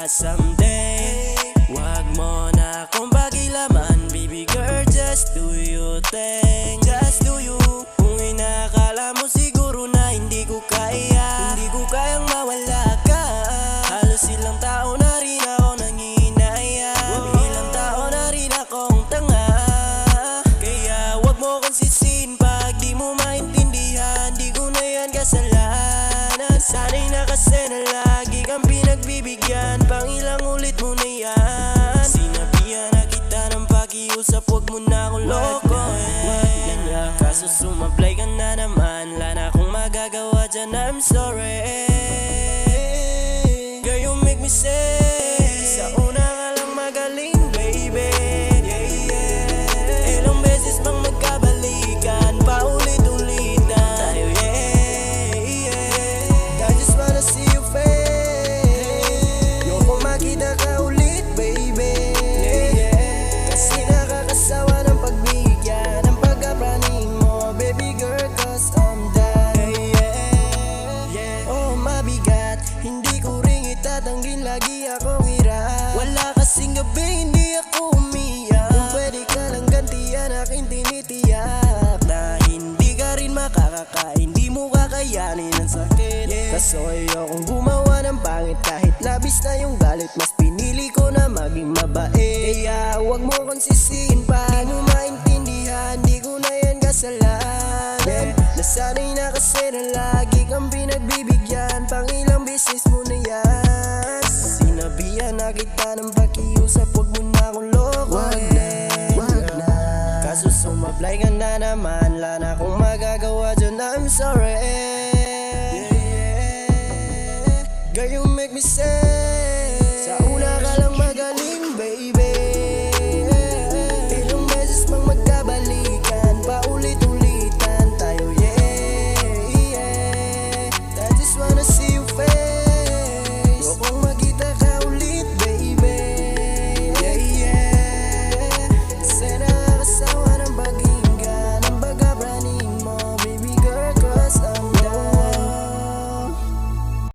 kita someday. Wag mo na akong pakilaman, baby girl, just do your thing, just do you. Kung inakala mo siguro na hindi ko kayang mawala ka. Halos ilang taon na rin ako nanginaya, ilang taon na rin akong tanga. Kaya wag mo kong sisihin pag di mo maintindihan, di ko na yan kasalanan. Sana'y na kasi na lagi kang pinagbibigyan, pang ilang ulit mo na yan. Sinabihan na kita ng pakiusap, wag mo na akong lokohin. Kaso sumablay ka na naman, wala na akong magagawa dyan, I'm sorry. Girl, you make me say, sa una ka lang magaling, baby. Ilang beses bang magkabalikan, paulit-ulitan tayo, I just wanna see you face. Yoko makita ka ulit, baby. Kasi nakakasawa ng pagbigyan, ng pagkapraning mo, baby girl, cause I'm done. Oh, mabigat, hindi ko rin itatanggin, lagi akong hirap. Wala kasing gabi, hindi ako umiyak. Kung pwede ka lang gantihan, aking tinitiyak na hindi ka rin makakakain, di mo kakayanin ang sakit. Kaso ayokong gumawa ng pangit, kahit labis na yung galit, mas pinili ko na maging mabait. Kaya wag mo kong sisihin pa, di mo maintindihan, di ko na yan kasalanan. Nasanay na kasi na lagi kang pinagbibigyan, pang ilang beses mo na yan. Sinabihan na kita ng pakiusap, wag mo na akong lokohin. Kaso sumablay ka na naman, wala na akong magagawa dyan, I'm sorry. Girl, you make me say